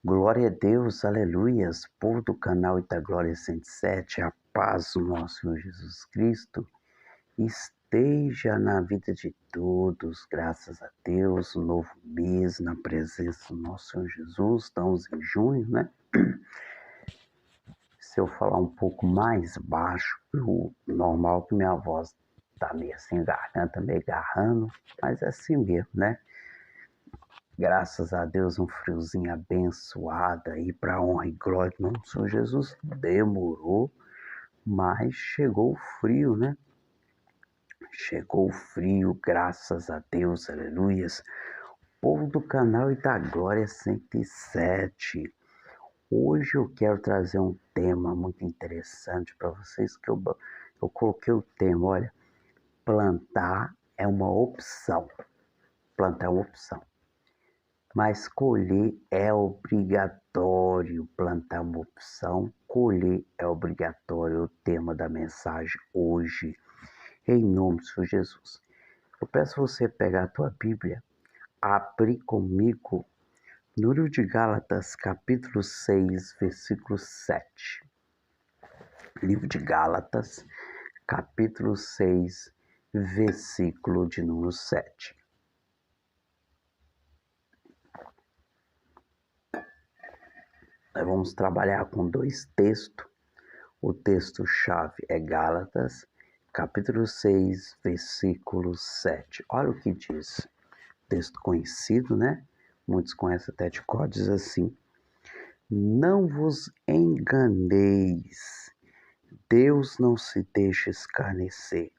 Glória a Deus, aleluias, povo do canal Itaglória 107, a paz do nosso Senhor Jesus Cristo esteja na vida de todos, graças a Deus, um novo mês na presença do nosso Senhor Jesus, estamos em junho, né? Se eu falar um pouco mais baixo, normal que minha voz tá meio assim, garganta meio garrando, mas é assim mesmo, né? Graças a Deus, um friozinho abençoado aí para honra e glória do nosso Senhor Jesus. Demorou, mas chegou o frio, né? Chegou o frio, graças a Deus, aleluias. Povo do canal e da Glória 107. Hoje eu quero trazer um tema muito interessante para vocês, que eu coloquei o tema, olha, plantar é uma opção. Plantar é uma opção. Mas colher é obrigatório, plantar é uma opção, colher é obrigatório, é o tema da mensagem hoje, em nome do Senhor Jesus. Eu peço você pegar a tua Bíblia, abrir comigo no livro de Gálatas, capítulo 6, versículo 7. Livro de Gálatas, capítulo 6, versículo de número 7. Nós vamos trabalhar com dois textos. O texto-chave é Gálatas, capítulo 6, versículo 7. Olha o que diz. Texto conhecido, né? Muitos conhecem até de cor, diz assim: Não vos enganeis, Deus não se deixa escarnecer,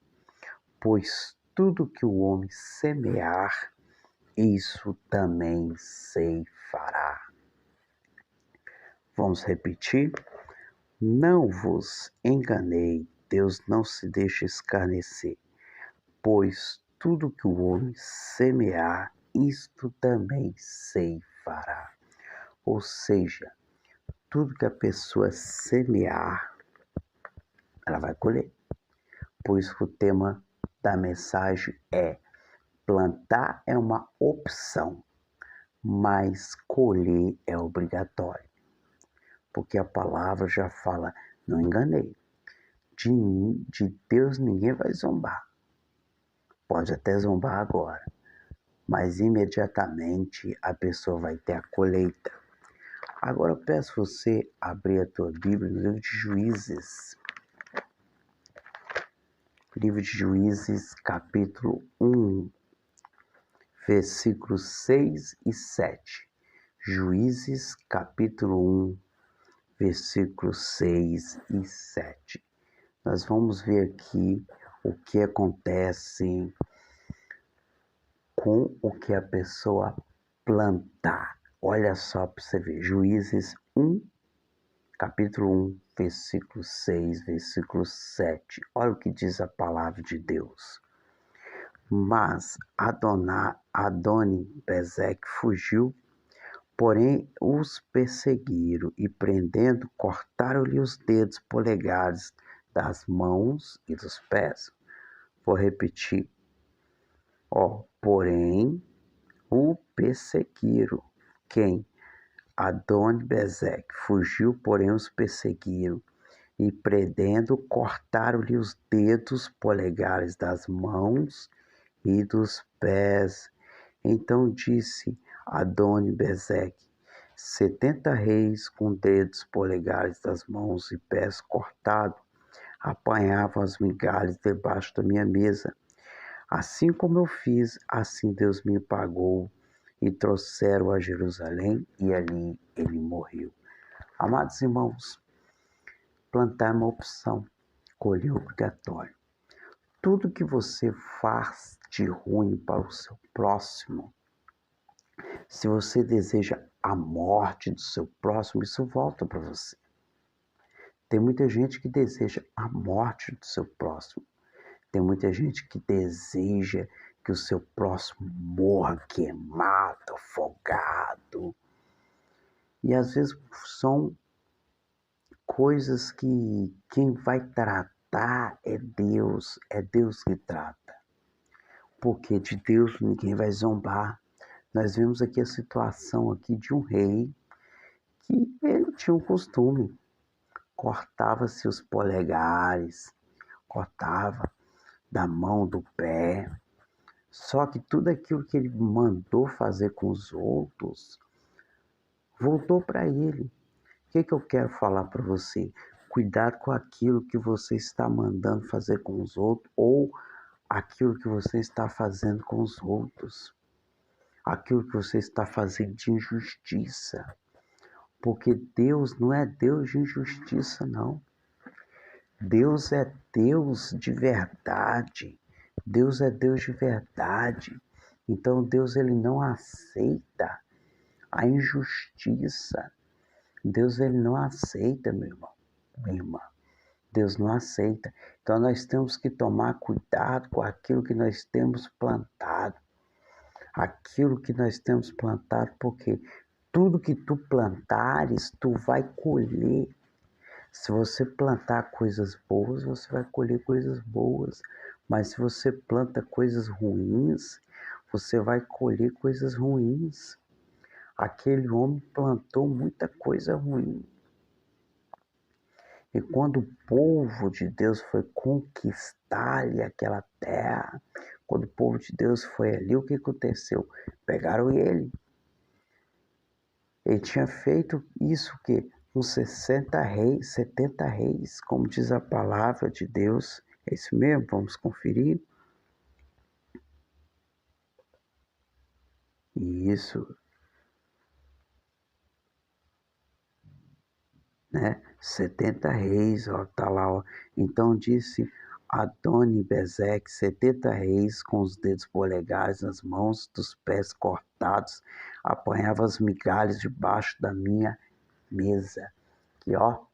pois tudo que o homem semear, isso também ceifará. Vamos repetir? Não vos enganei, Deus não se deixa escarnecer, pois tudo que o homem semear, isto também ceifará. Ou seja, tudo que a pessoa semear, ela vai colher. Por isso que o tema da mensagem é: plantar é uma opção, mas colher é obrigatório. Porque a palavra já fala, não enganei. De Deus ninguém vai zombar. Pode até zombar agora, mas imediatamente a pessoa vai ter a colheita. Agora eu peço você abrir a tua Bíblia no livro de Juízes. Livro de Juízes, capítulo 1, versículos 6 e 7. Juízes, capítulo 1, versículos 6 e 7. Nós vamos ver aqui o que acontece com o que a pessoa plantar. Olha só para você ver. Juízes 1, capítulo 1, versículo 6, versículo 7. Olha o que diz a palavra de Deus. Mas Adoni-Bezeque fugiu, porém os perseguiram e, prendendo, cortaram-lhe os dedos polegares das mãos e dos pés. Vou repetir. Porém o perseguiram. Quem? Adoni-Bezeque fugiu, porém os perseguiram e, prendendo, cortaram-lhe os dedos polegares das mãos e dos pés. Então disse Adoni-Bezeque: 70 reis com dedos polegares das mãos e pés cortados apanhavam as migalhas debaixo da minha mesa. Assim como eu fiz, assim Deus me pagou, e trouxeram a Jerusalém, e ali ele morreu. Amados irmãos, plantar é uma opção, colher é obrigatório. Tudo que você faz de ruim para o seu próximo, se você deseja a morte do seu próximo, isso volta para você. Tem muita gente que deseja a morte do seu próximo. Tem muita gente que deseja que o seu próximo morra queimado, afogado. E às vezes são coisas que quem vai tratar é Deus que trata. Porque de Deus ninguém vai zombar. Nós vemos aqui a situação aqui de um rei que ele tinha um costume, cortava-se os polegares, cortava da mão, do pé. Só que tudo aquilo que ele mandou fazer com os outros voltou para ele. O que eu quero falar para você? Cuidado com aquilo que você está mandando fazer com os outros ou aquilo que você está fazendo com os outros. Aquilo que você está fazendo de injustiça. Porque Deus não é Deus de injustiça, não. Deus é Deus de verdade. Deus é Deus de verdade. Então Deus ele não aceita a injustiça. Deus ele não aceita, meu irmão, minha irmã. Deus não aceita. Então nós temos que tomar cuidado com aquilo que nós temos plantado. Aquilo que nós temos plantado, porque tudo que tu plantares, tu vai colher. Se você plantar coisas boas, você vai colher coisas boas. Mas se você planta coisas ruins, você vai colher coisas ruins. Aquele homem plantou muita coisa ruim. E quando o povo de Deus foi conquistar-lhe aquela terra, quando o povo de Deus foi ali, o que aconteceu? Pegaram ele. Ele tinha feito isso que uns 60 reis, 70 reis, como diz a palavra de Deus. É isso mesmo? Vamos conferir. Isso, né? 70 reis, ó, tá lá, ó. Então disse Adoni-Bezeque, 70 reis com os dedos polegares nas mãos dos pés cortados, apanhava as migalhas debaixo da minha mesa. Que ó,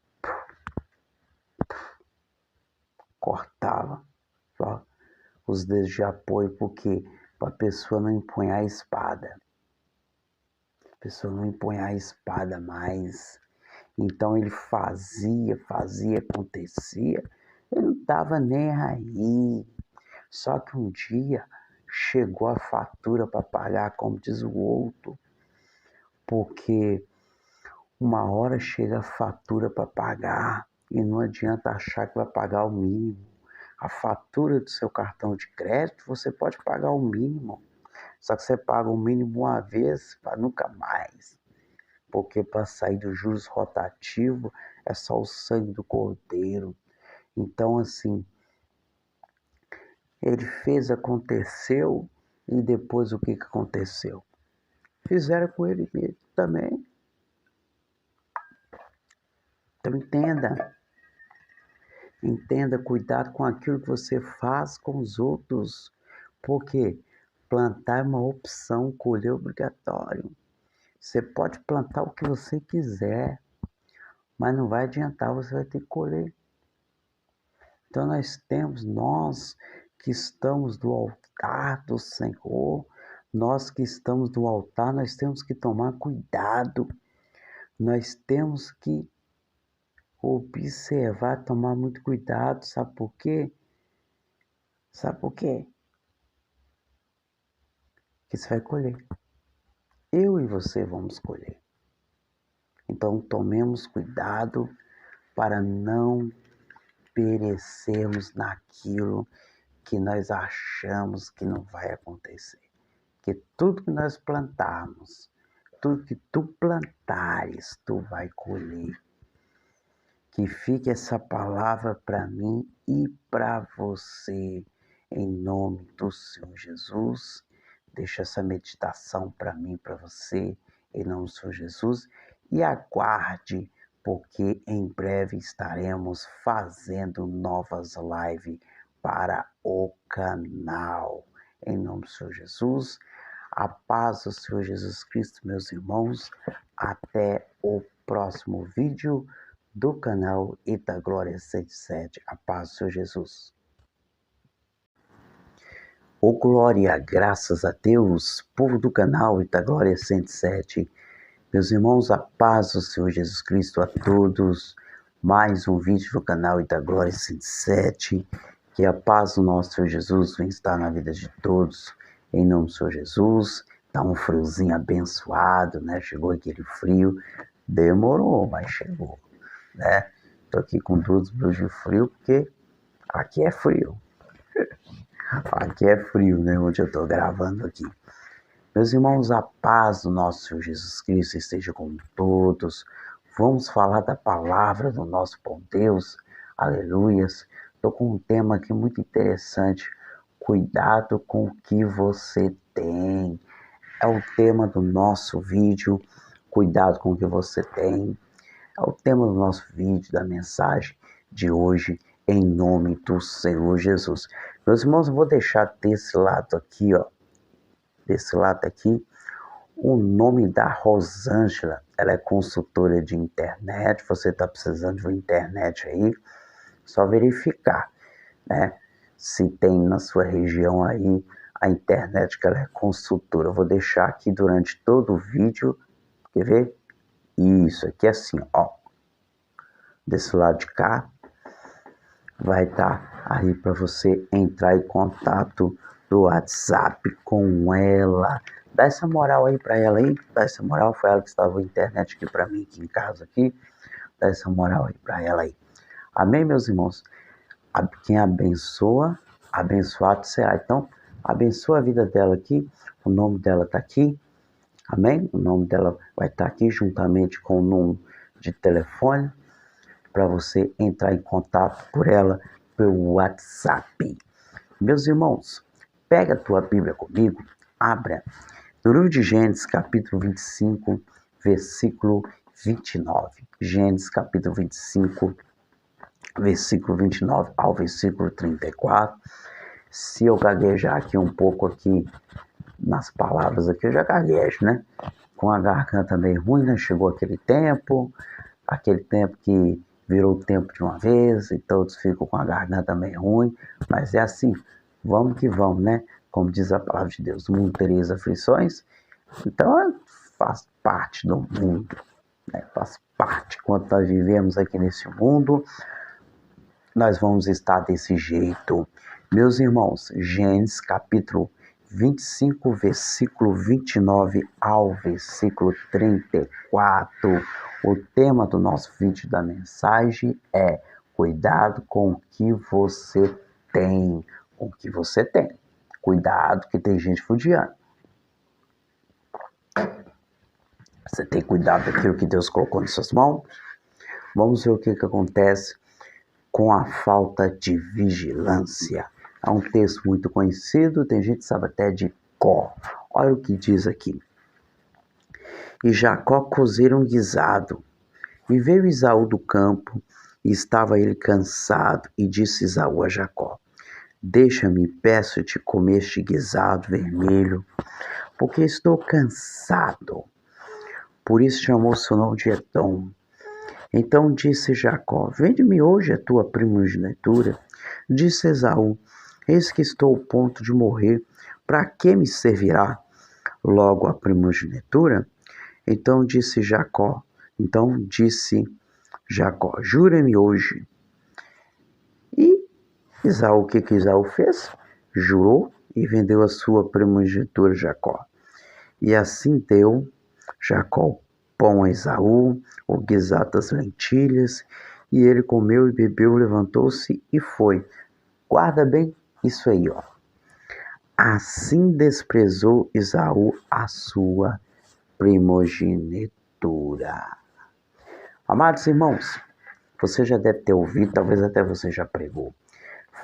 cortava, ó, os dedos de apoio, porque para a pessoa não empunhar a espada. A pessoa não empunhar a espada mais. Então ele fazia, acontecia. Ele não estava nem aí. Só que um dia chegou a fatura para pagar, como diz o outro. Porque uma hora chega a fatura para pagar e não adianta achar que vai pagar o mínimo. A fatura do seu cartão de crédito, você pode pagar o mínimo. Só que você paga o mínimo uma vez para nunca mais. Porque para sair dos juros rotativos é só o sangue do cordeiro. Então, assim, ele fez, aconteceu, e depois o que aconteceu? Fizeram com ele mesmo também. Então entenda, cuidado com aquilo que você faz com os outros, porque plantar é uma opção, colher é obrigatório. Você pode plantar o que você quiser, mas não vai adiantar, você vai ter que colher. Então nós que estamos do altar do Senhor, nós que estamos do altar, nós temos que tomar cuidado, nós temos que observar, tomar muito cuidado, sabe por quê? Sabe por quê? Que você vai colher. Eu e você vamos colher. Então tomemos cuidado para não perecermos naquilo que nós achamos que não vai acontecer. Que tudo que nós plantarmos, tudo que tu plantares, tu vai colher. Que fique essa palavra para mim e para você, em nome do Senhor Jesus. Deixa essa meditação para mim, para você, em nome do Senhor Jesus. E aguarde, porque em breve estaremos fazendo novas lives para o canal. Em nome do Senhor Jesus. A paz do Senhor Jesus Cristo, meus irmãos. Até o próximo vídeo do canal Itaglória 107. A paz do Senhor Jesus. Ô glória, graças a Deus, povo do canal Itaglória 107. Meus irmãos, a paz do Senhor Jesus Cristo a todos. Mais um vídeo do canal Itaglória 107. Que a paz do nosso Senhor Jesus venha estar na vida de todos. Em nome do Senhor Jesus. Tá um friozinho abençoado, né? Chegou aquele frio. Demorou, mas chegou, né? Tô aqui com duas blusas de frio, porque aqui é frio. Aqui é frio, né? Onde eu tô gravando aqui. Meus irmãos, a paz do nosso Senhor Jesus Cristo esteja com todos. Vamos falar da palavra do nosso bom Deus. Aleluias. Estou com um tema aqui muito interessante. Cuidado com o que você tem. É o tema do nosso vídeo. Cuidado com o que você tem. É o tema do nosso vídeo, da mensagem de hoje, em nome do Senhor Jesus. Meus irmãos, eu vou deixar desse lado aqui, ó. Desse lado aqui, o nome da Rosângela. Ela é consultora de internet. Você está precisando de uma internet aí? Só verificar, né? Se tem na sua região aí a internet que ela é consultora. Eu vou deixar aqui durante todo o vídeo. Quer ver? Isso aqui é assim, ó. Desse lado de cá vai estar aí para você entrar em contato do WhatsApp com ela. Dá essa moral aí para ela aí. Dá essa moral. Foi ela que estava na internet aqui para mim, aqui em casa aqui. Dá essa moral aí para ela aí. Amém, meus irmãos? Quem abençoa, abençoado será. Então, abençoa a vida dela aqui. O nome dela está aqui. Amém? O nome dela vai estar aqui juntamente com o número de telefone para você entrar em contato por ela pelo WhatsApp. Meus irmãos, pega a tua Bíblia comigo, abra no livro de Gênesis, capítulo 25, versículo 29. Gênesis, capítulo 25, versículo 29 ao versículo 34. Se eu gaguejar aqui um pouco aqui nas palavras aqui, eu já gaguejo, né? Com a garganta meio ruim, né? Chegou aquele tempo que virou o tempo de uma vez e todos ficam com a garganta meio ruim, mas é assim, vamos que vamos, né? Como diz a palavra de Deus, o mundo teria as aflições, então faz parte do mundo, né? Faz parte, quando nós vivemos aqui nesse mundo, nós vamos estar desse jeito. Meus irmãos, Gênesis capítulo 25, versículo 29 ao versículo 34. O tema do nosso vídeo da mensagem é cuidado com o que você tem. Com o que você tem. Cuidado que tem gente fudiando. Você tem cuidado daquilo que Deus colocou em suas mãos? Vamos ver o que acontece com a falta de vigilância. É um texto muito conhecido, tem gente que sabe até de cor. Olha o que diz aqui. E Jacó cozera um guisado, e veio Esaú do campo, e estava ele cansado, e disse Esaú a Jacó: deixa-me, peço-te, comer este guisado vermelho, porque estou cansado. Por isso chamou seu nome de Edom. Então disse Jacó: vende-me hoje a tua primogenitura. Disse Esaú: eis que estou ao ponto de morrer, para que me servirá logo a primogenitura? Então disse Jacó: jura-me hoje. E Esaú, o que Esaú fez? Jurou e vendeu a sua primogenitura a Jacó. E assim deu Jacó pão a Esaú, o guisado das lentilhas, e ele comeu e bebeu, levantou-se e foi. Guarda bem isso aí, ó. Assim desprezou Esaú a sua primogenitura. Amados irmãos, você já deve ter ouvido, talvez até você já pregou,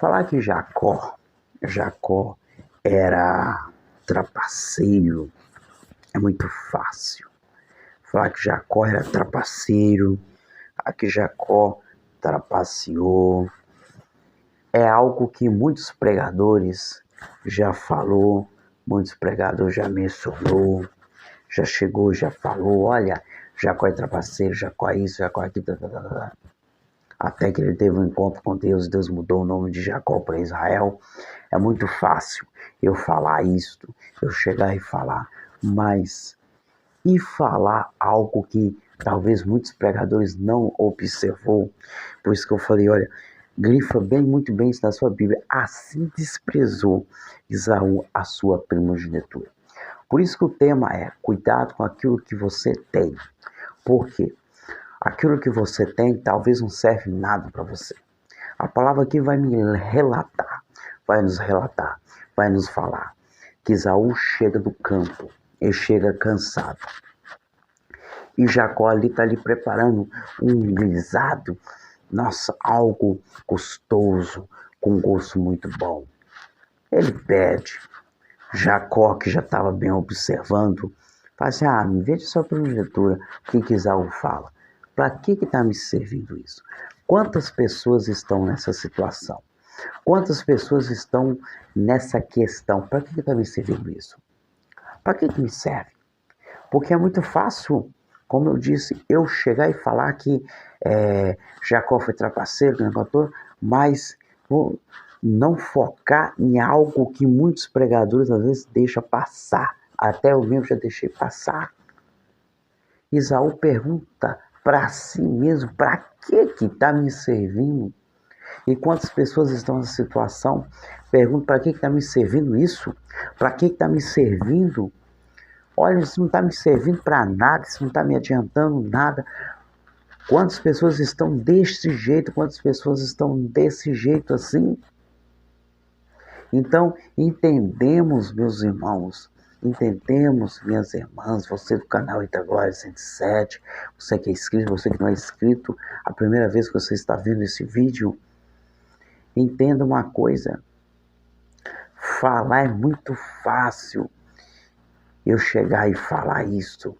falar que Jacó era trapaceiro. É muito fácil falar que Jacó era trapaceiro, que Jacó trapaceou. É algo que muitos pregadores já falou, muitos pregadores já mencionou, já chegou, já falou, olha, Jacó é trapaceiro, Jacó é isso, Jacó é aquilo, até que ele teve um encontro com Deus, Deus mudou o nome de Jacó para Israel. É muito fácil eu falar isto, eu chegar e falar, mas e falar algo que talvez muitos pregadores não observou? Por isso que eu falei, olha, grifa bem, muito bem isso na sua Bíblia. Assim desprezou Esaú a sua primogenitura. Por isso que o tema é cuidado com aquilo que você tem. Por quê? Aquilo que você tem talvez não serve nada para você. A palavra aqui vai nos relatar, vai nos falar que Esaú chega do campo, ele chega cansado. E Jacó ali está ali preparando um guisado, nossa, algo gostoso, com gosto muito bom. Ele pede, Jacó, que já estava bem observando, fala assim, me veja só por leitura o que Esaú fala. Para que está me servindo isso? Quantas pessoas estão nessa situação? Quantas pessoas estão nessa questão? Para que está me servindo isso? Para que me serve? Porque é muito fácil, como eu disse, eu chegar e falar que Jacó foi trapaceiro, mas vou não focar em algo que muitos pregadores às vezes deixam passar. Até eu mesmo já deixei passar. Esaú pergunta para si mesmo, para que está me servindo? E quantas pessoas estão nessa situação? Perguntam, para que está me servindo isso? Para que está me servindo? Olha, isso não está me servindo para nada, isso não está me adiantando nada. Quantas pessoas estão desse jeito? Quantas pessoas estão desse jeito assim? Então, entendemos, meus irmãos, entendemos, minhas irmãs, você do canal Itaglória 107, você que é inscrito, você que não é inscrito, a primeira vez que você está vendo esse vídeo, entenda uma coisa, falar é muito fácil, eu chegar e falar isso,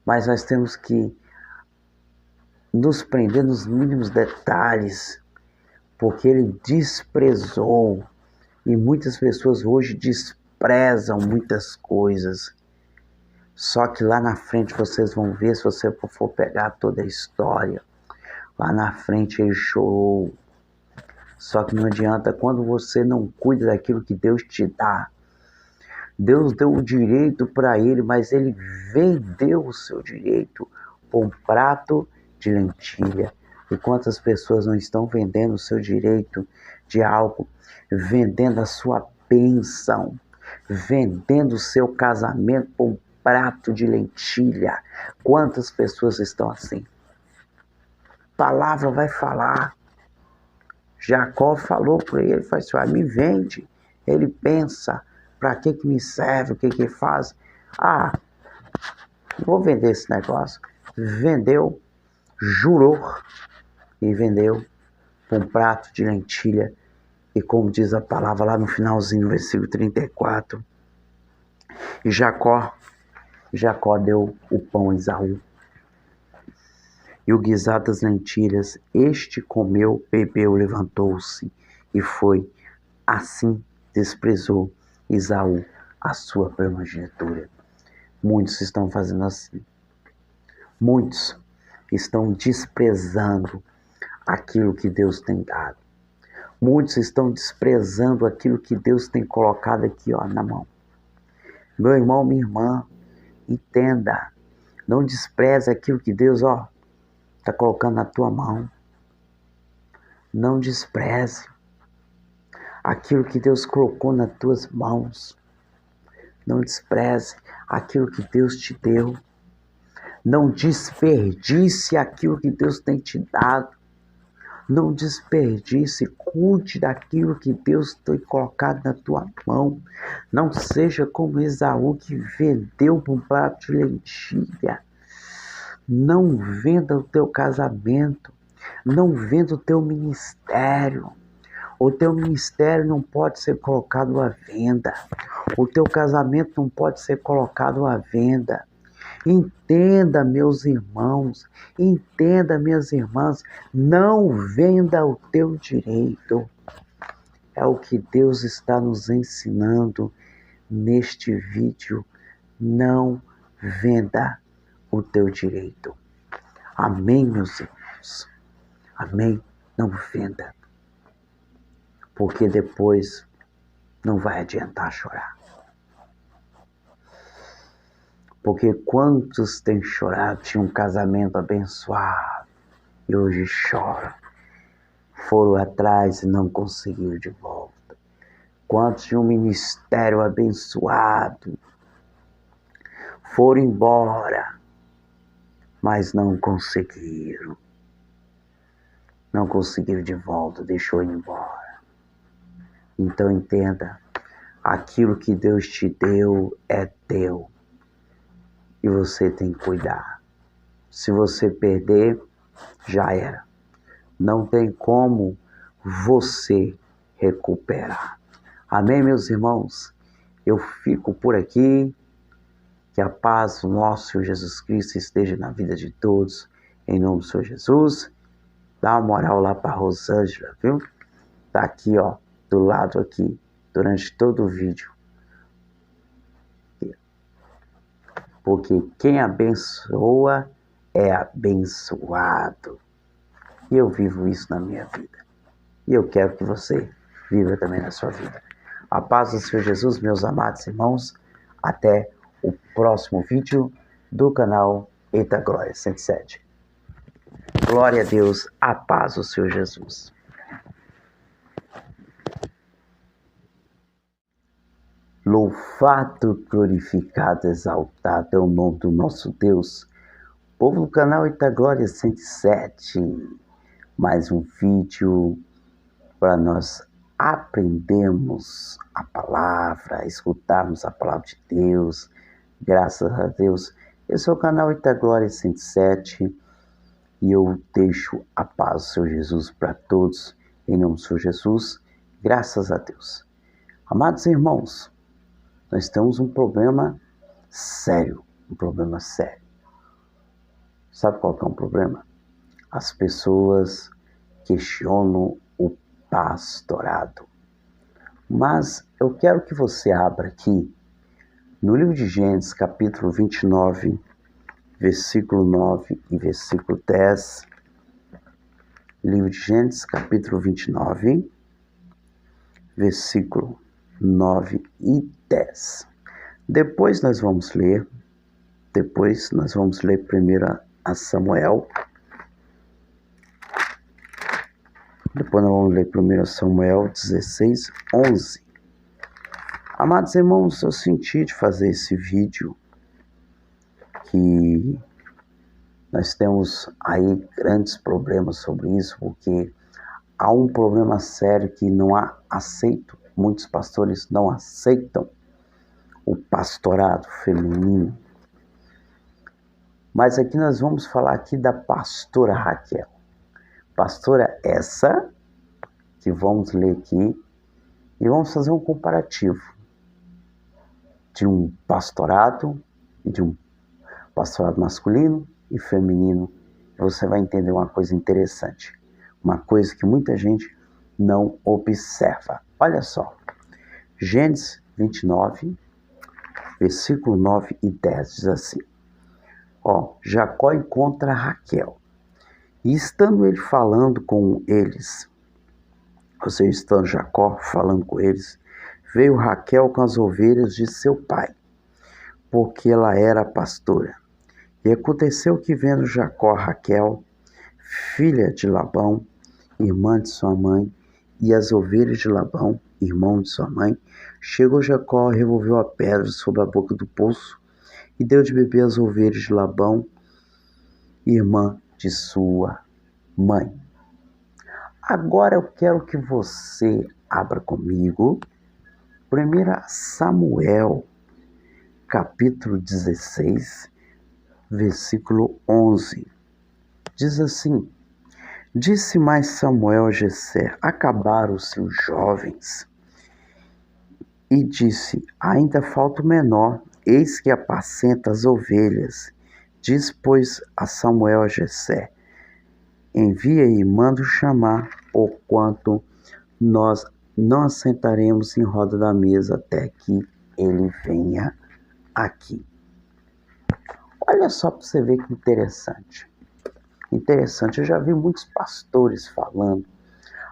mas nós temos que nos prender nos mínimos detalhes, porque ele desprezou, e muitas pessoas hoje desprezam muitas coisas. Só que lá na frente vocês vão ver, se você for pegar toda a história, lá na frente ele chorou. Só que não adianta, quando você não cuida daquilo que Deus te dá. Deus deu o direito para ele, mas ele vendeu o seu direito por um prato de lentilha. E quantas pessoas não estão vendendo o seu direito de algo, vendendo a sua bênção, vendendo o seu casamento por um prato de lentilha? Quantas pessoas estão assim? Palavra vai falar. Jacó falou para ele, falou assim, me vende. Ele pensa, para que me serve, o que faz? Vou vender esse negócio. Vendeu, jurou e vendeu por um prato de lentilha. E como diz a palavra lá no finalzinho, no versículo 34, e Jacó deu o pão a Esaú e o guisado das lentilhas. Este comeu, bebeu, levantou-se e foi. Assim desprezou Esaú a sua primogenitura. Muitos estão fazendo assim. Muitos estão desprezando aquilo que Deus tem dado. Muitos estão desprezando aquilo que Deus tem colocado aqui, na mão. Meu irmão, minha irmã, entenda. Não despreze aquilo que Deus, está colocando na tua mão. Não despreze aquilo que Deus colocou nas tuas mãos. Não despreze aquilo que Deus te deu. Não desperdice aquilo que Deus tem te dado. Não desperdice, cuide daquilo que Deus tem colocado na tua mão. Não seja como Esaú, que vendeu por um prato de lentilha. Não venda o teu casamento. Não venda o teu ministério. O teu ministério não pode ser colocado à venda. O teu casamento não pode ser colocado à venda. Entenda, meus irmãos, entenda, minhas irmãs, não venda o teu direito. É o que Deus está nos ensinando neste vídeo. Não venda o teu direito. Amém, meus irmãos? Amém? Não venda. Porque depois não vai adiantar chorar. Porque quantos têm chorado, tinham um casamento abençoado e hoje choram. Foram atrás e não conseguiram de volta. Quantos tinham um ministério abençoado, foram embora mas não conseguiram. Não conseguiram de volta, deixou ir embora. Então entenda, aquilo que Deus te deu é teu. E você tem que cuidar. Se você perder, já era. Não tem como você recuperar. Amém, meus irmãos? Eu fico por aqui. Que a paz do nosso Senhor Jesus Cristo esteja na vida de todos. Em nome do Senhor Jesus. Dá uma moral lá para Rosângela, viu? Tá aqui, ó, do lado aqui, durante todo o vídeo. Porque quem abençoa é abençoado. E eu vivo isso na minha vida. E eu quero que você viva também na sua vida. A paz do Senhor Jesus, meus amados irmãos. Até o próximo vídeo do canal Eita Glória 107. Glória a Deus, a paz do Senhor Jesus. Louvado, glorificado, exaltado é o nome do nosso Deus. Povo do canal Eita Glória 107. Mais um vídeo para nós aprendermos a palavra, escutarmos a palavra de Deus. Graças a Deus. Esse é o canal Eita Glória 107. E eu deixo a paz do Senhor Jesus para todos. Em nome do Senhor Jesus. Graças a Deus. Amados irmãos, nós temos um problema sério. Um problema sério. Sabe qual que é o problema? As pessoas questionam o pastorado. Mas eu quero que você abra aqui no livro de Gênesis, capítulo 29, versículo 9 e versículo 10. Livro de Gênesis, capítulo 29, versículo 9 e 10. Depois nós vamos ler primeiro a Samuel. Depois nós vamos ler 1 Samuel 16, 11. Amados irmãos, eu senti de fazer esse vídeo que nós temos aí grandes problemas sobre isso, porque há um problema sério que não há aceito, muitos pastores não aceitam o pastorado feminino. Mas aqui nós vamos falar aqui da pastora Raquel. Pastora essa, que vamos ler aqui, e vamos fazer um comparativo de um pastorado e de um pastorado masculino e feminino. Você vai entender uma coisa interessante, uma coisa que muita gente não observa. Olha só, Gênesis 29, versículo 9 e 10 diz assim: ó, Jacó encontra Raquel. E estando ele falando com eles, ou seja, estando Jacó falando com eles, veio Raquel com as ovelhas de seu pai, porque ela era pastora. E aconteceu que, vendo Jacó Raquel, filha de Labão, irmã de sua mãe, e as ovelhas de Labão, irmão de sua mãe, chegou Jacó, revolveu a pedra sobre a boca do poço, e deu de beber as ovelhas de Labão, irmã de sua mãe. Agora eu quero que você abra comigo 1 Samuel, capítulo 16, versículo 11. Diz assim: disse mais Samuel a Jessé: acabaram-se os jovens. E disse: ainda falta o menor, eis que apacenta as ovelhas. Diz, pois, a Samuel a Jessé: envia e manda chamar, porquanto nós não assentaremos em roda da mesa até que ele venha aqui. Olha só para você ver que interessante. Interessante, eu já vi muitos pastores falando: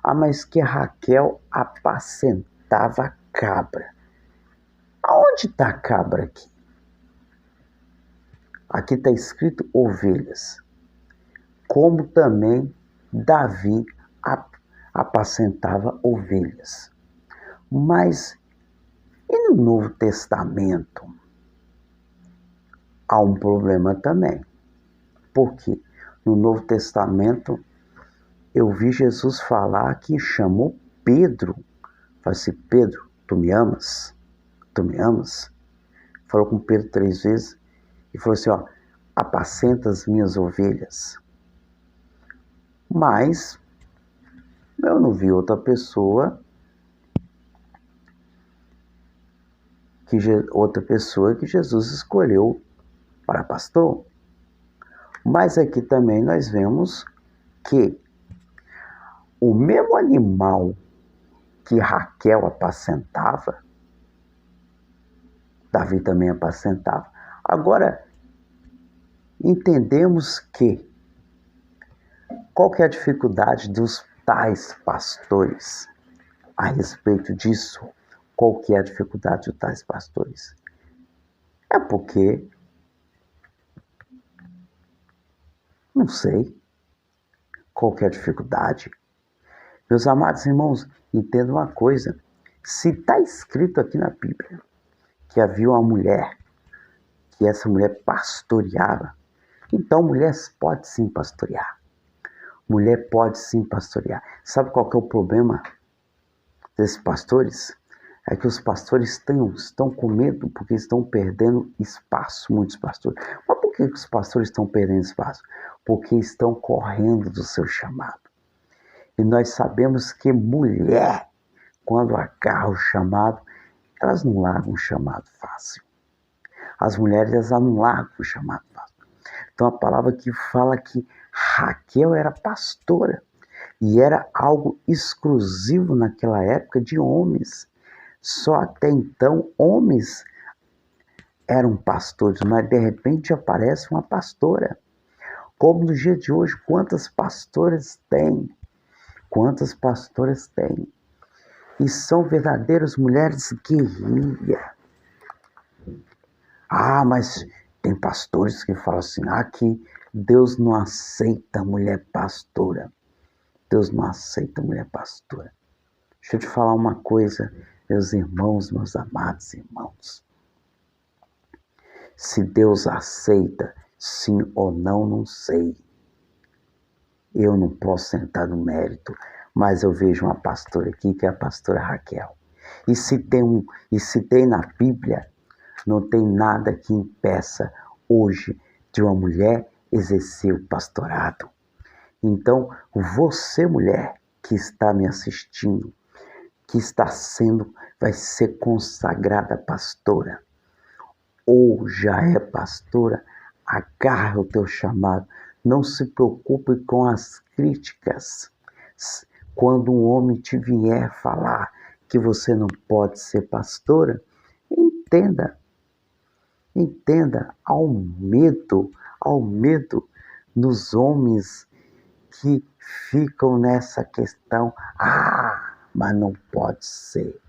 ah, mas que Raquel apacentava cabra. Aonde está a cabra aqui? Aqui está escrito ovelhas. Como também Davi apacentava ovelhas. Mas e no Novo Testamento? Há um problema também. Porque no Novo Testamento eu vi Jesus falar que chamou Pedro. Falei assim, Pedro, tu me amas? Tu me amas? Falou com Pedro 3 vezes e falou assim, ó, apacenta as minhas ovelhas. Mas eu não vi outra pessoa que Jesus escolheu para pastor. Mas aqui também nós vemos que o mesmo animal que Raquel apacentava, Davi também apacentava. Agora, entendemos que qual que é a dificuldade dos tais pastores a respeito disso? Qual que é a dificuldade dos tais pastores? É porque, não sei qual que é a dificuldade. Meus amados irmãos, entendam uma coisa. Se está escrito aqui na Bíblia que havia uma mulher, que essa mulher pastoreava, então mulher pode sim pastorear. Mulher pode sim pastorear. Sabe qual que é o problema desses pastores? É que os pastores estão com medo porque estão perdendo espaço, muitos pastores. Mas por que os pastores estão perdendo espaço? Porque estão correndo do seu chamado. E nós sabemos que mulher, quando agarra o chamado, elas não largam o chamado fácil. As mulheres, elas não largam o chamado fácil. Então a palavra que fala que Raquel era pastora. E era algo exclusivo naquela época de homens. Só até então homens eram pastores, mas de repente aparece uma pastora. Como no dia de hoje, quantas pastoras tem? Quantas pastoras tem? E são verdadeiras mulheres guerrilhas. Ah, mas tem pastores que falam assim, que Deus não aceita mulher pastora. Deus não aceita mulher pastora. Deixa eu te falar uma coisa, meus irmãos, meus amados irmãos. Se Deus aceita, sim ou não, não sei. Eu não posso entrar no mérito, mas eu vejo uma pastora aqui, que é a pastora Raquel. E se tem na Bíblia, não tem nada que impeça hoje de uma mulher exercer o pastorado. Então, você, mulher, que está me assistindo, que vai ser consagrada pastora, ou já é pastora, agarra o teu chamado. Não se preocupe com as críticas. Quando um homem te vier falar que você não pode ser pastora, entenda, ao medo nos homens que ficam nessa questão, mas não pode ser.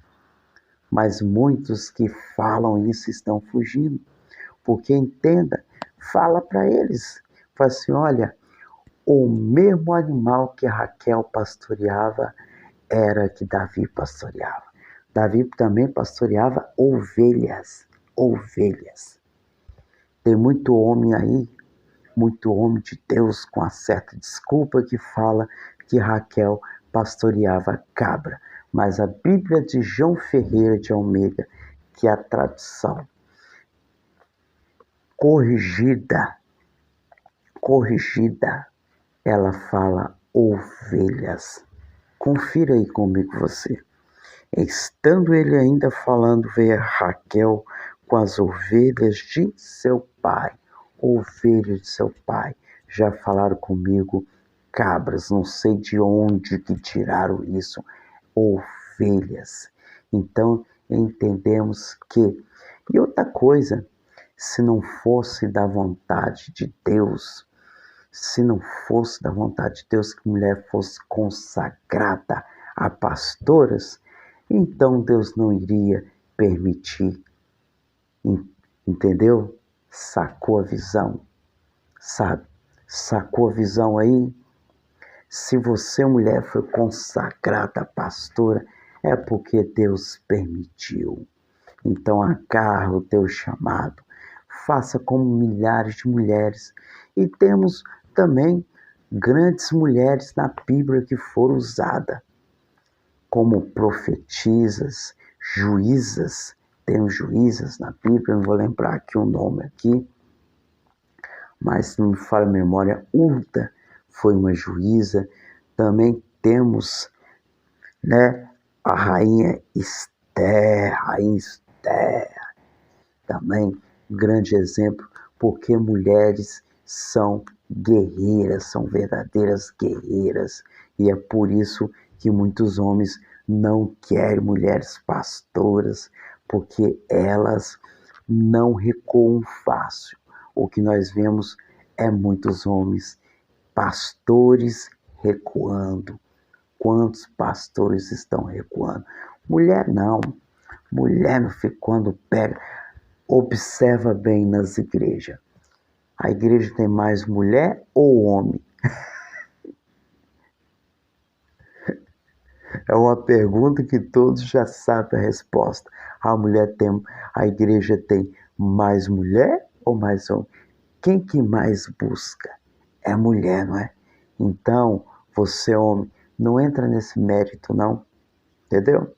Mas muitos que falam isso estão fugindo, porque entenda, fala para eles, fala assim, olha, o mesmo animal que Raquel pastoreava era que Davi pastoreava. Davi também pastoreava ovelhas. Tem muito homem aí, muito homem de Deus com a certa desculpa que fala que Raquel pastoreava cabra. Mas a Bíblia de João Ferreira de Almeida, que é a tradução corrigida, ela fala ovelhas. Confira aí comigo você. Estando ele ainda falando, veio Raquel com as ovelhas de seu pai. Ovelhas de seu pai. Já falaram comigo, cabras, não sei de onde que tiraram isso. Ovelhas. Então, entendemos que... E outra coisa, se não fosse da vontade de Deus, que mulher fosse consagrada a pastoras, então Deus não iria permitir, entendeu? Sacou a visão, sabe? Sacou a visão aí? Se você, mulher, foi consagrada a pastora, é porque Deus permitiu. Então agarra o teu chamado, faça como milhares de mulheres. E temos também grandes mulheres na Bíblia que foram usadas como profetisas, juízas. Temos juízas na Bíblia, não vou lembrar aqui o nome aqui, mas se não me falha a memória, Hulda foi uma juíza. Também temos, né, a rainha Esther, também um grande exemplo, porque mulheres são guerreiras, são verdadeiras guerreiras, e é por isso que muitos homens não querem mulheres pastoras, porque elas não recuam fácil. O que nós vemos é muitos homens pastores recuando. Quantos pastores estão recuando? Mulher não. Mulher, meu filho, quando pega, observa bem nas igrejas. A igreja tem mais mulher ou homem? É uma pergunta que todos já sabem a resposta. A igreja tem mais mulher ou mais homem? Quem que mais busca? É a mulher, não é? Então, você, homem, não entra nesse mérito, não. Entendeu?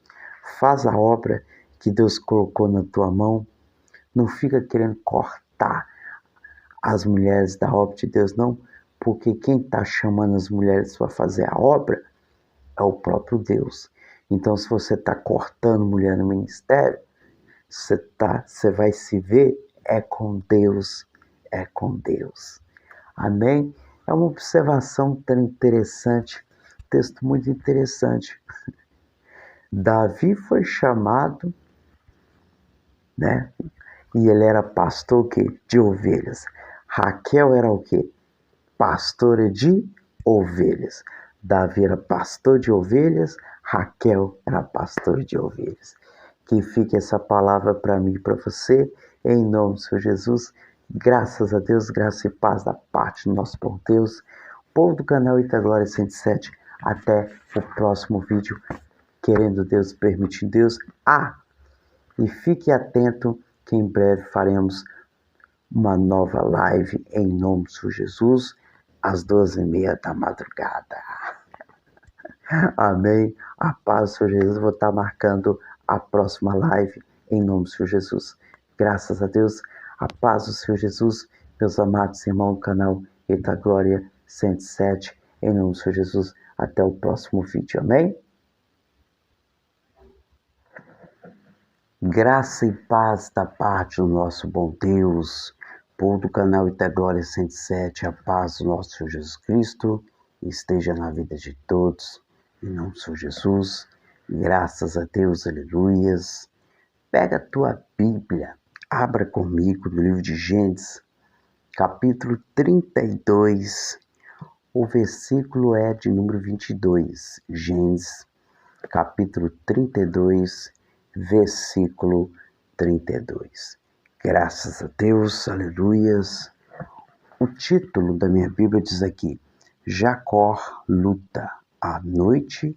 Faz a obra que Deus colocou na tua mão. Não fica querendo cortar as mulheres da obra de Deus, não. Porque quem está chamando as mulheres para fazer a obra é o próprio Deus. Então, se você está cortando mulher no ministério, você vai se ver com Deus. É com Deus. Amém? É uma observação tão interessante, texto muito interessante. Davi foi chamado, né? E ele era pastor o quê? De ovelhas. Raquel era o quê? Pastora de ovelhas. Davi era pastor de ovelhas, Raquel era pastor de ovelhas. Que fique essa palavra para mim e para você, em nome do Senhor Jesus. Graças a Deus, graça e paz da parte do nosso bom Deus. Povo do canal Ita Glória 107. Até o próximo vídeo, querendo Deus, permitindo Deus. E fique atento que em breve faremos uma nova live em nome do Senhor Jesus, às 12h30 da madrugada. Amém. A paz do Senhor Jesus. Vou estar marcando a próxima live em nome do Senhor Jesus. Graças a Deus. A paz do Senhor Jesus. Meus amados irmãos do canal Eita Glória 107. Em nome do Senhor Jesus. Até o próximo vídeo. Amém. Graça e paz da parte do nosso bom Deus. Povo do canal Eita Glória 107. A paz do nosso Senhor Jesus Cristo esteja na vida de todos. Em nome do Senhor Jesus, graças a Deus, aleluias. Pega a tua Bíblia, abra comigo no livro de Gênesis, capítulo 32, o versículo é de número 22. Gênesis, capítulo 32, versículo 32. Graças a Deus, aleluias. O título da minha Bíblia diz aqui: Jacó luta à noite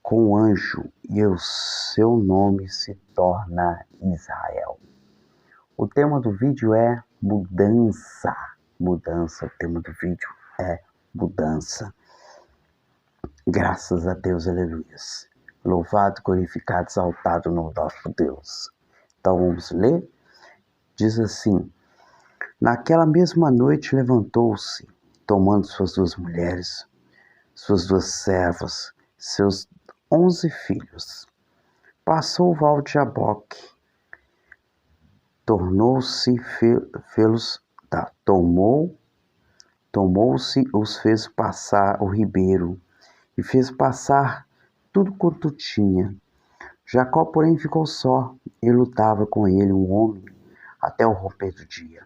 com o anjo e o seu nome se torna Israel. O tema do vídeo é mudança. Mudança, o tema do vídeo é mudança. Graças a Deus, aleluias. Louvado, glorificado, exaltado no nosso Deus. Então vamos ler? Diz assim: Naquela mesma noite levantou-se, tomando suas 2 mulheres, suas 2 servas, seus 11 filhos. Passou o val de Jaboque, tomou-se, os fez passar o ribeiro, e fez passar tudo quanto tinha. Jacó, porém, ficou só, e lutava com ele um homem até o romper do dia.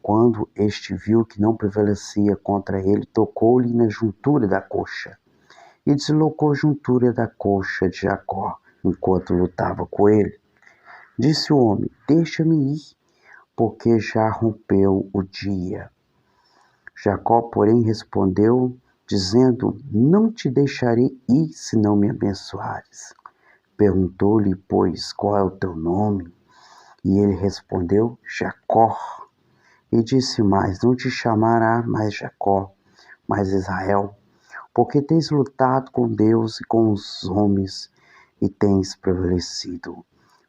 Quando este viu que não prevalecia contra ele, tocou-lhe na juntura da coxa, e deslocou a juntura da coxa de Jacó, enquanto lutava com ele. Disse o homem: Deixa-me ir, porque já rompeu o dia. Jacó, porém, respondeu, dizendo: Não te deixarei ir, se não me abençoares. Perguntou-lhe, pois, qual é o teu nome? E ele respondeu: Jacó. E disse mais: Não te chamará mais Jacó, mas Israel, porque tens lutado com Deus e com os homens e tens prevalecido.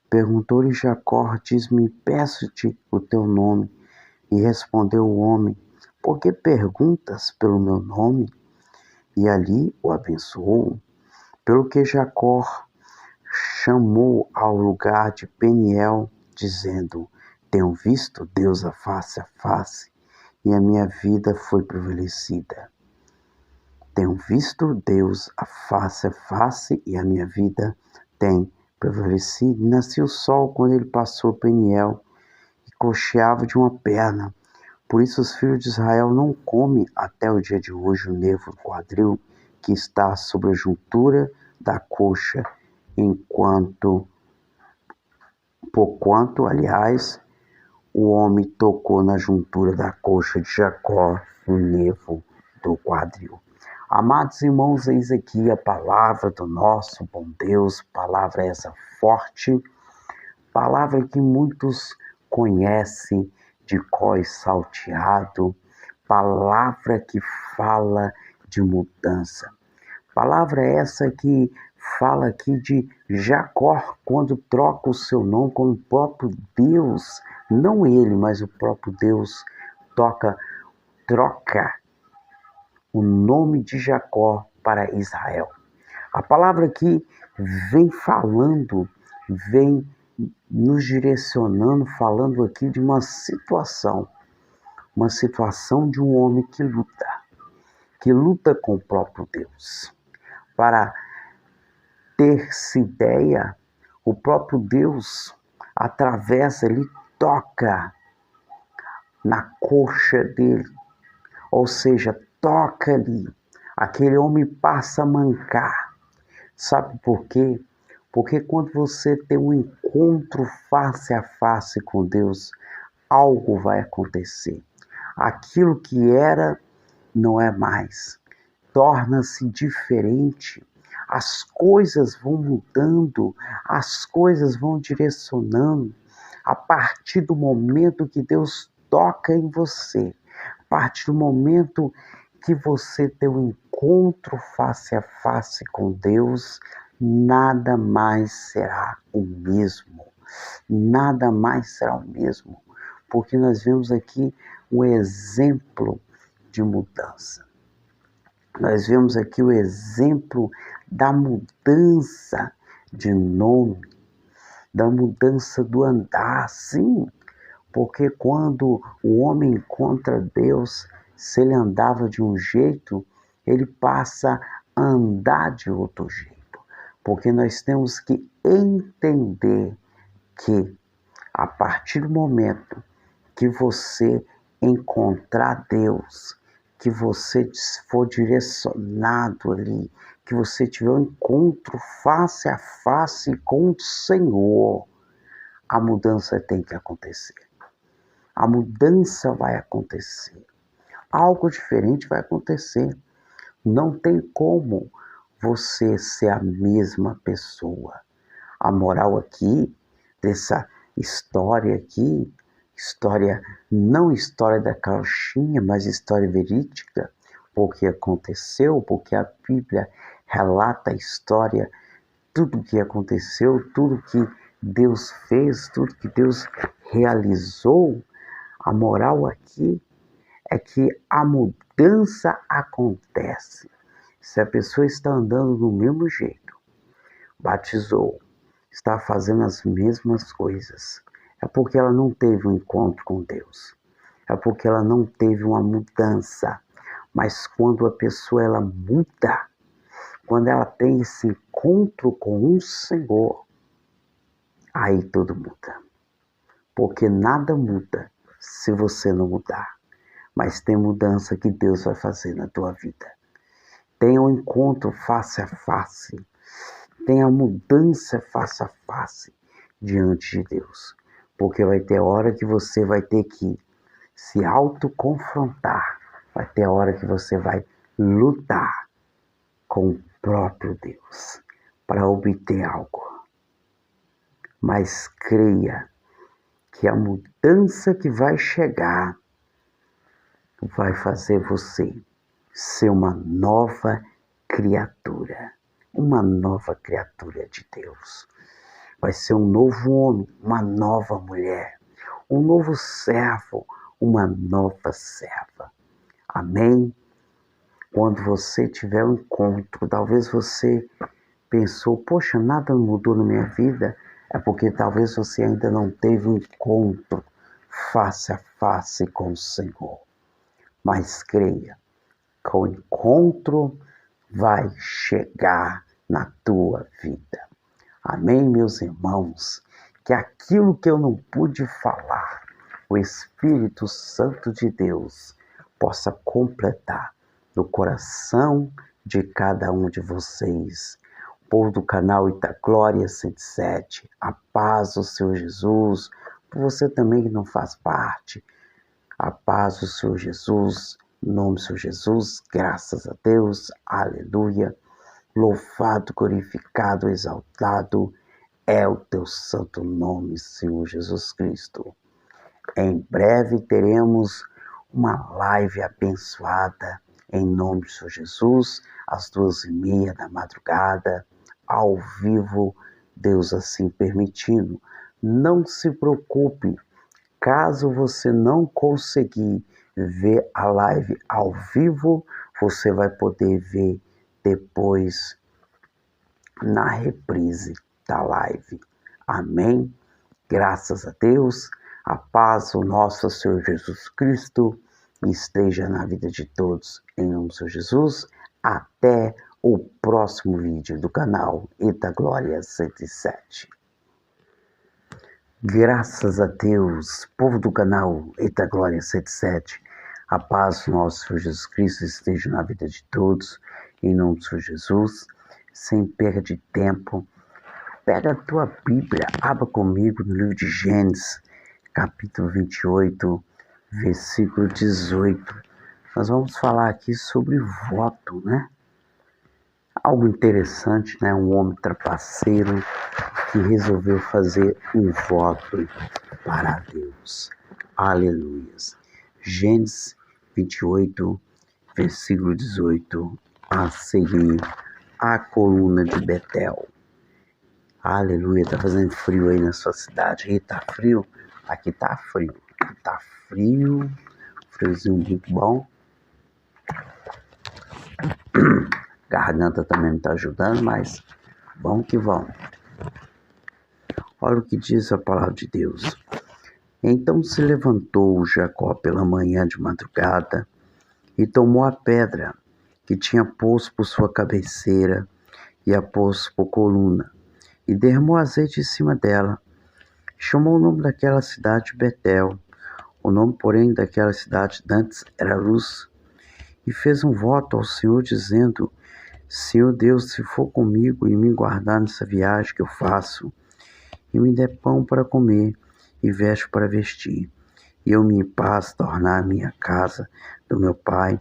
Perguntou-lhe Jacó: Diz-me, peço-te o teu nome. E respondeu o homem: Por que perguntas pelo meu nome? E ali o abençoou. Pelo que Jacó chamou ao lugar de Peniel, dizendo: Tenho visto Deus a face, e a minha vida foi prevalecida. Tenho visto Deus a face, e a minha vida tem prevalecido. Nasceu o sol quando ele passou Peniel, e coxeava de uma perna. Por isso os filhos de Israel não comem até o dia de hoje o nervo do quadril que está sobre a juntura da coxa, porquanto, aliás, o homem tocou na juntura da coxa de Jacó, o nervo do quadril. Amados irmãos, eis aqui a palavra do nosso bom Deus, palavra essa forte, palavra que muitos conhecem de cor salteado, palavra que fala de mudança. Palavra essa que fala aqui de Jacó, quando troca o seu nome com o próprio Deus, não ele, mas o próprio Deus troca o nome de Jacó para Israel. A palavra aqui vem falando, vem nos direcionando, falando aqui de uma situação de um homem que luta com o próprio Deus. Para ter-se ideia, o próprio Deus atravessa, ele toca na coxa dele, ou seja, toca ali, aquele homem passa a mancar. Sabe por quê? Porque quando você tem um encontro face a face com Deus, algo vai acontecer. Aquilo que era, não é mais. Torna-se diferente. As coisas vão mudando, as coisas vão direcionando. A partir do momento que Deus toca em você, a partir do momento que você tem um encontro face a face com Deus, nada mais será o mesmo. Nada mais será o mesmo. Porque nós vemos aqui um exemplo de mudança. Nós vemos aqui o exemplo da mudança de nome, da mudança do andar, sim. Porque quando o homem encontra Deus, se ele andava de um jeito, ele passa a andar de outro jeito. Porque nós temos que entender que a partir do momento que você encontrar Deus, que você for direcionado ali, que você tiver um encontro face a face com o Senhor, a mudança tem que acontecer. A mudança vai acontecer. Algo diferente vai acontecer. Não tem como você ser a mesma pessoa. A moral aqui, dessa história aqui, não história da carochinha, mas história verídica, porque aconteceu, porque a Bíblia relata a história, tudo que aconteceu, tudo que Deus fez, tudo que Deus realizou. A moral aqui é que a mudança acontece. Se a pessoa está andando do mesmo jeito, batizou, está fazendo as mesmas coisas, é porque ela não teve um encontro com Deus. É porque ela não teve uma mudança. Mas quando a pessoa ela muda, quando ela tem esse encontro com o Senhor, aí tudo muda. Porque nada muda se você não mudar. Mas tem mudança que Deus vai fazer na tua vida. Tenha um encontro face a face. Tenha mudança face a face diante de Deus. Porque vai ter hora que você vai ter que se autoconfrontar. Vai ter hora que você vai lutar com o próprio Deus para obter algo. Mas creia que a mudança que vai chegar vai fazer você ser uma nova criatura de Deus. Vai ser um novo homem, uma nova mulher, um novo servo, uma nova serva. Amém? Quando você tiver um encontro, talvez você pensou, poxa, nada mudou na minha vida, é porque talvez você ainda não teve um encontro face a face com o Senhor. Mas creia, que o encontro vai chegar na tua vida. Amém, meus irmãos? Que aquilo que eu não pude falar, o Espírito Santo de Deus possa completar no coração de cada um de vocês. Povo do canal Itaglória 107, a paz do Senhor Jesus, por você também que não faz parte, a paz do Senhor Jesus, em nome do Senhor Jesus, graças a Deus, aleluia, louvado, glorificado, exaltado é o teu santo nome, Senhor Jesus Cristo. Em breve teremos uma live abençoada, em nome do Senhor Jesus, às 2:30 da madrugada, ao vivo, Deus assim permitindo. Não se preocupe, caso você não conseguir ver a live ao vivo, você vai poder ver depois na reprise da live. Amém? Graças a Deus, a paz do nosso Senhor Jesus Cristo esteja na vida de todos. Em nome do Senhor Jesus, até o próximo vídeo do canal Itaglória 107. Graças a Deus, povo do canal Itaglória 107, a paz do nosso Senhor Jesus Cristo esteja na vida de todos. Em nome do Senhor Jesus, sem perda de tempo, pega a tua Bíblia, abra comigo no livro de Gênesis, capítulo 28, versículo 18. Nós vamos falar aqui sobre voto, né? Algo interessante, né? Um homem trapaceiro que resolveu fazer um voto para Deus. Aleluia. Gênesis 28, versículo 18, a seguir, a coluna de Betel. Aleluia, tá fazendo frio aí na sua cidade? Aí tá frio? Aqui tá frio. Tá frio, friozinho muito bom. Garganta também não tá ajudando, mas vamos que vamos. Olha o que diz a palavra de Deus. Então se levantou Jacó pela manhã de madrugada e tomou a pedra que tinha posto por sua cabeceira e a pôs por coluna, e derramou azeite em cima dela. Chamou o nome daquela cidade Betel. O nome, porém, daquela cidade dantes era Luz. E fez um voto ao Senhor, dizendo: Senhor Deus, se for comigo e me guardar nessa viagem que eu faço, e me der pão para comer e veste para vestir, e eu me em paz tornar a minha casa do meu pai,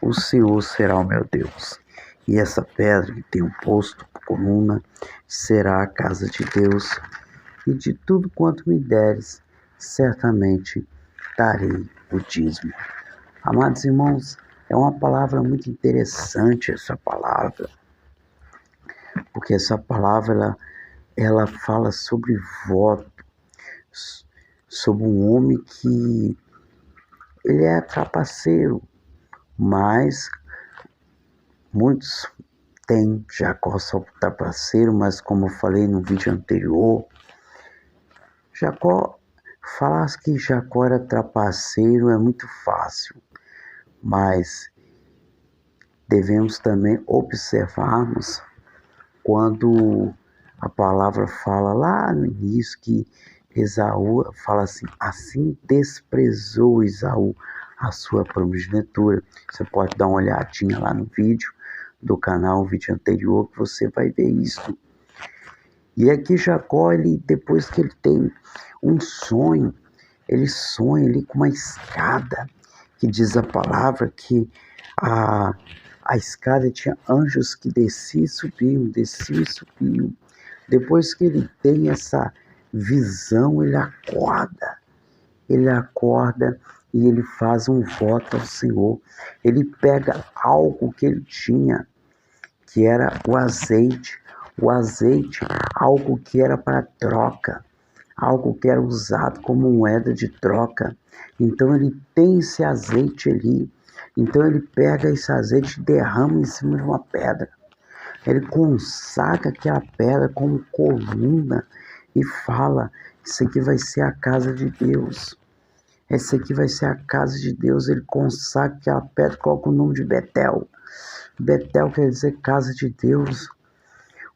o Senhor será o meu Deus. E essa pedra que tem um posto por coluna será a casa de Deus, e de tudo quanto me deres, certamente darei o dízimo. Amados irmãos, é uma palavra muito interessante essa palavra, porque essa palavra ela fala sobre voto, sobre um homem que ele é trapaceiro, mas muitos têm Jacó só trapaceiro, mas como eu falei no vídeo anterior, falar que Jacó era trapaceiro é muito fácil, mas devemos também observarmos quando a palavra fala lá no início que Esaú fala assim desprezou Esaú a sua primogenitura. Você pode dar uma olhadinha lá no vídeo do canal, um vídeo anterior, que você vai ver isso. E aqui Jacó, depois que ele tem um sonho, ele sonha ali com uma escada, que diz a palavra que a escada tinha anjos que desciam e subiam, desciam e subiam. Depois que ele tem essa visão, ele acorda ele acorda e ele faz um voto ao Senhor. Ele pega algo que ele tinha, que era o azeite, algo que era para troca, algo que era usado como moeda de troca. Então ele tem esse azeite ali, então ele pega esse azeite e derrama em cima de uma pedra. Ele consagra aquela pedra como coluna e fala: isso aqui vai ser a casa de Deus. Essa aqui vai ser a casa de Deus. Ele consagra aquela pedra, coloca o nome de Betel. Betel quer dizer casa de Deus.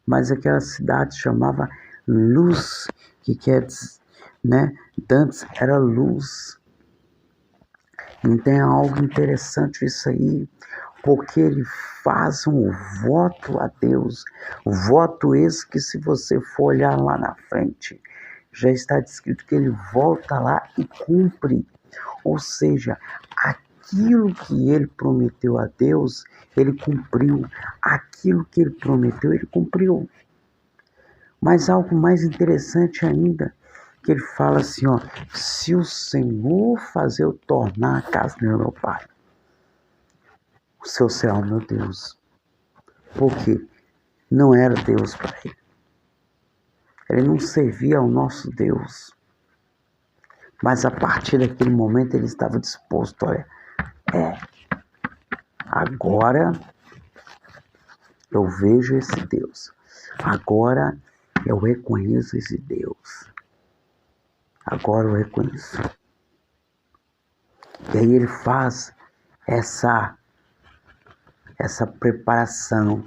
Mas aquela cidade chamava Luz, que quer dizer, né? Dantes era luz. Então é algo interessante isso aí, porque ele faz um voto a Deus. O voto esse que, se você for olhar lá na frente, já está descrito que ele volta lá e cumpre. Ou seja, aquilo que ele prometeu a Deus, ele cumpriu. Aquilo que ele prometeu, ele cumpriu. Mas algo mais interessante ainda, que ele fala assim, ó: se o Senhor fazer eu tornar a casa do meu pai, o seu será o meu Deus. Porque não era Deus para ele. Ele não servia ao nosso Deus. Mas a partir daquele momento ele estava disposto, olha, agora eu vejo esse Deus. Agora eu reconheço esse Deus. Agora eu reconheço. E aí ele faz essa preparação.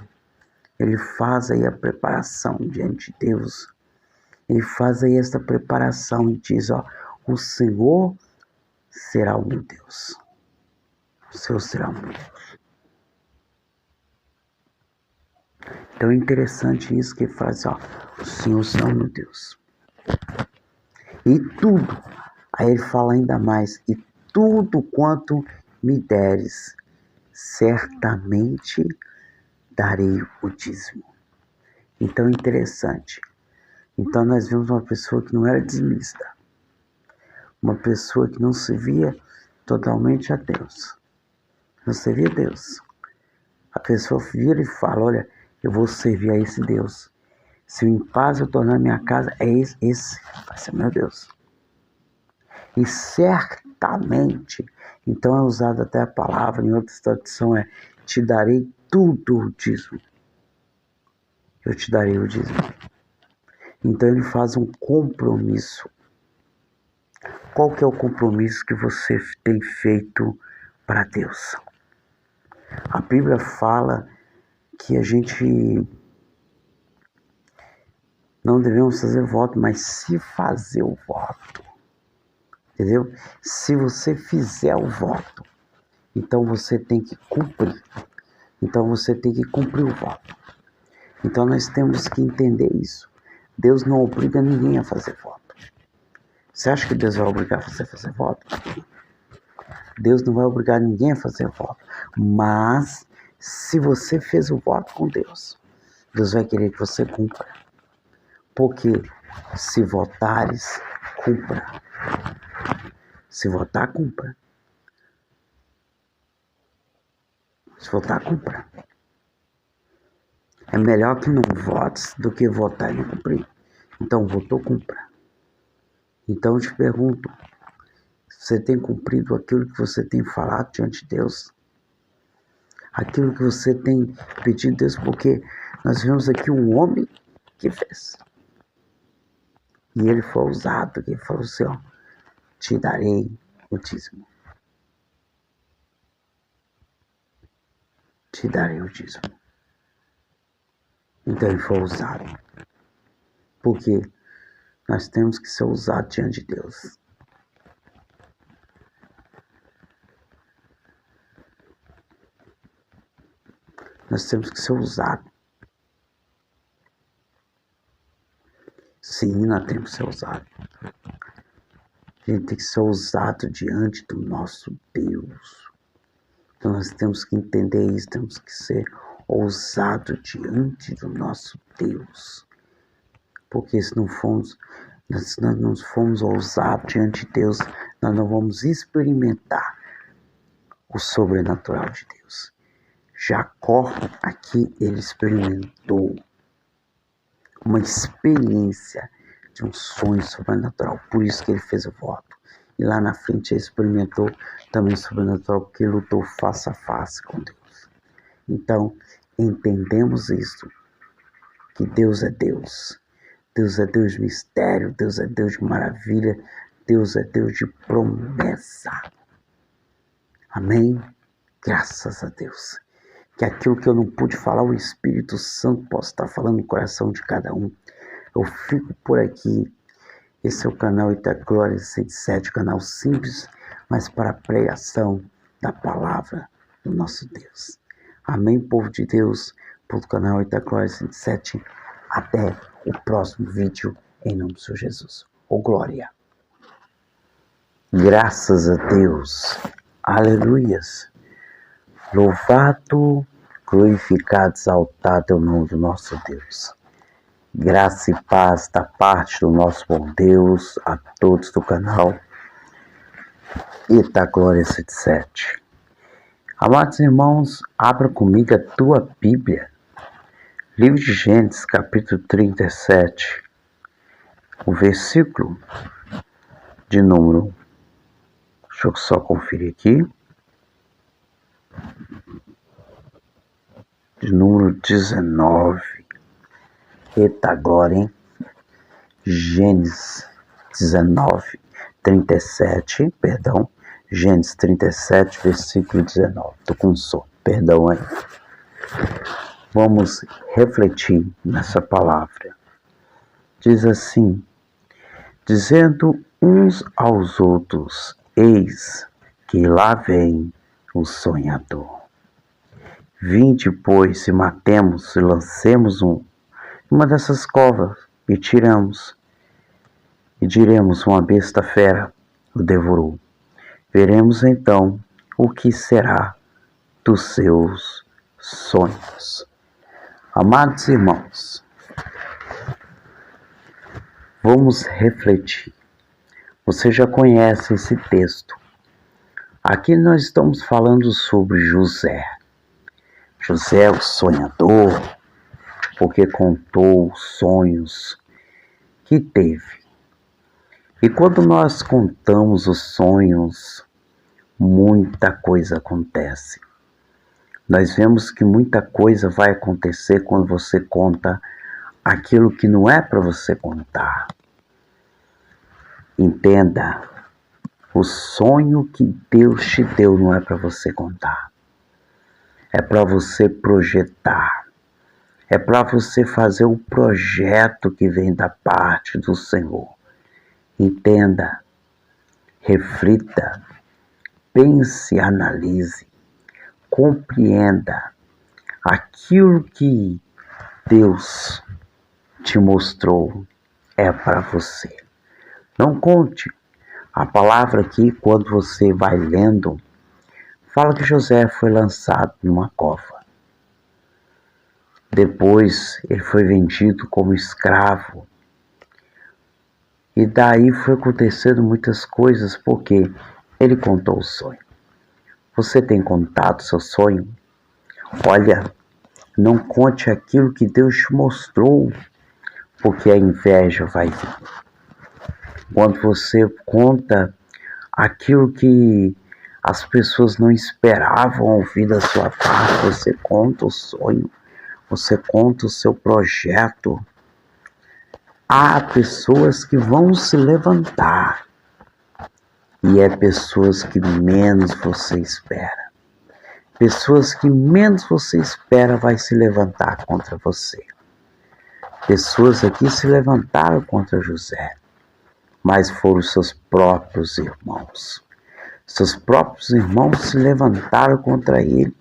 Ele faz aí a preparação diante de Deus. Ele faz aí essa preparação e diz, ó: o Senhor será o meu Deus. O Senhor será o meu Deus. Então é interessante isso que ele faz, ó: o Senhor será o meu Deus. E tudo, aí ele fala ainda mais: e tudo quanto me deres, certamente darei o dízimo. Então é interessante. Então nós vemos uma pessoa que não era dizimista, uma pessoa que não servia totalmente a Deus, não servia a Deus. A pessoa vira e fala: olha, eu vou servir a esse Deus. Se em paz eu tornar minha casa, esse vai ser meu Deus. E certamente, então é usada até a palavra, em outra tradução é: te darei tudo o dízimo. Eu te darei o dízimo. Então ele faz um compromisso. Qual que é o compromisso que você tem feito para Deus? A Bíblia fala que a gente não devemos fazer voto, mas se fazer o voto. Entendeu? Se você fizer o voto, então você tem que cumprir. Então você tem que cumprir o voto. Então nós temos que entender isso. Deus não obriga ninguém a fazer voto. Você acha que Deus vai obrigar você a fazer voto? Deus não vai obrigar ninguém a fazer voto. Mas se você fez o voto com Deus, Deus vai querer que você cumpra. Porque se votares, cumpra. Se votar, cumpra. Se votar, cumpra. É melhor que não votes do que votar e não cumprir. Então, votou, cumpra. Então, eu te pergunto: você tem cumprido aquilo que você tem falado diante de Deus? Aquilo que você tem pedido a Deus? Porque nós vemos aqui um homem que fez. E ele foi ousado, que falou assim, ó: te darei o dízimo. Te darei o dízimo. Então ele foi ousado. Porque nós temos que ser ousados diante de Deus. Nós temos que ser ousados. Sim, nós temos que ser ousados. A gente tem que ser ousado diante do nosso Deus. Então nós temos que entender isso, temos que ser ousados diante do nosso Deus. Porque se não formos, Se nós não formos ousados diante de Deus, nós não vamos experimentar o sobrenatural de Deus. Jacó, aqui, ele experimentou uma experiência de um sonho sobrenatural. Por isso que ele fez o voto. E lá na frente ele experimentou também sobrenatural, porque ele lutou face a face com Deus. Então, entendemos isso, que Deus é Deus. Deus é Deus de mistério, Deus é Deus de maravilha, Deus é Deus de promessa. Amém? Graças a Deus. Que aquilo que eu não pude falar, o Espírito Santo possa estar falando no coração de cada um. Eu fico por aqui. Esse é o canal Itaglória 107, canal simples, mas para a pregação da palavra do nosso Deus. Amém, povo de Deus, pelo canal Itaglória 107. Até o próximo vídeo, em nome do Senhor Jesus. Ô glória! Graças a Deus. Aleluias. Louvado, glorificado, exaltado é o nome do nosso Deus. Graça e paz da parte do nosso bom Deus a todos do canal Itaglória 107. Amados irmãos, abra comigo a tua Bíblia. Livro de Gênesis, capítulo 37. O versículo de número... Deixa eu só conferir aqui. De número 19. Eita glória, hein? Gênesis 19, 37, perdão. Gênesis 37, versículo 19. Tô com sono, perdão aí. Vamos refletir nessa palavra. Diz assim: dizendo uns aos outros, eis que lá vem o sonhador. Vinde, pois, e matemos e lancemos uma dessas covas e tiramos. E diremos, uma besta fera o devorou. Veremos então o que será dos seus sonhos. Amados irmãos, vamos refletir. Você já conhece esse texto. Aqui nós estamos falando sobre José. José, o sonhador, porque contou os sonhos que teve. E quando nós contamos os sonhos, muita coisa acontece. Nós vemos que muita coisa vai acontecer quando você conta aquilo que não é para você contar. Entenda, o sonho que Deus te deu não é para você contar. É para você projetar. É para você fazer o projeto que vem da parte do Senhor. Entenda, reflita, pense, analise, compreenda aquilo que Deus te mostrou é para você. Não conte. A palavra aqui, quando você vai lendo, fala que José foi lançado numa cova. Depois ele foi vendido como escravo. E daí foi acontecendo muitas coisas, porque ele contou o sonho. Você tem contado seu sonho? Olha, não conte aquilo que Deus te mostrou, porque a inveja vai vir. Quando você conta aquilo que as pessoas não esperavam ouvir da sua parte, você conta o sonho, você conta o seu projeto. Há pessoas que vão se levantar, e é pessoas que menos você espera. Pessoas que menos você espera vai se levantar contra você. Pessoas aqui se levantaram contra José, mas foram seus próprios irmãos. Seus próprios irmãos se levantaram contra ele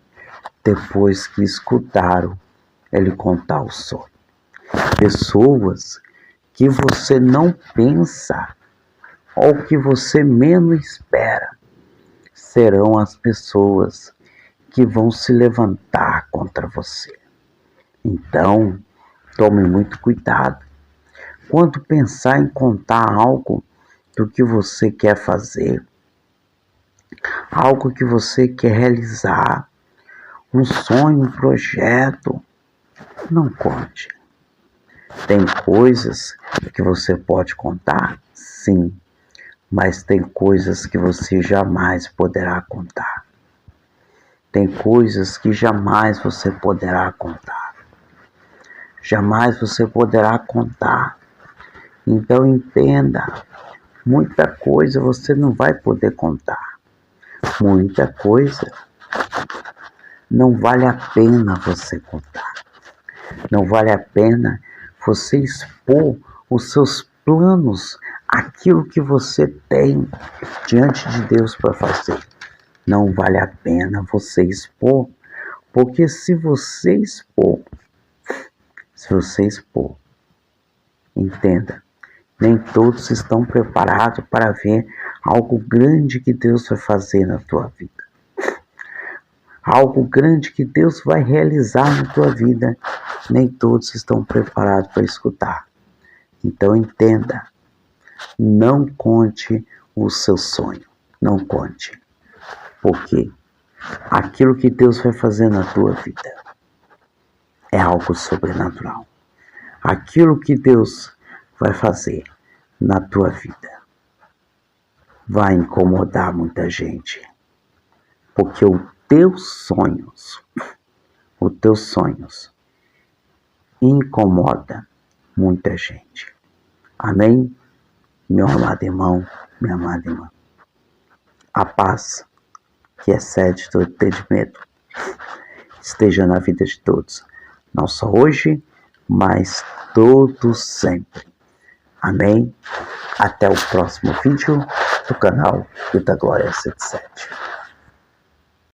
depois que escutaram ele contar o sonho. Pessoas que você não pensa ou que você menos espera serão as pessoas que vão se levantar contra você. Então, tome muito cuidado. Quando pensar em contar algo do que você quer fazer, algo que você quer realizar, um sonho, um projeto, não conte. Tem coisas que você pode contar? Sim, mas tem coisas que você jamais poderá contar. Tem coisas que jamais você poderá contar. Jamais você poderá contar. Então entenda, muita coisa você não vai poder contar. Muita coisa não vale a pena você contar. Não vale a pena você expor os seus planos, aquilo que você tem diante de Deus para fazer. Não vale a pena você expor, porque se você expor, entenda, nem todos estão preparados para ver algo grande que Deus vai fazer na tua vida. Algo grande que Deus vai realizar na tua vida, nem todos estão preparados para escutar. Então entenda, não conte o seu sonho, não conte, porque aquilo que Deus vai fazer na tua vida é algo sobrenatural. Aquilo que Deus vai fazer na tua vida vai incomodar muita gente, porque os teus sonhos incomoda muita gente. Amém? Meu amado irmão, minha amada irmã. A paz que excede todo entendimento esteja na vida de todos, não só hoje, mas todos sempre. Amém? Até o próximo vídeo do canal Vida Glória 77.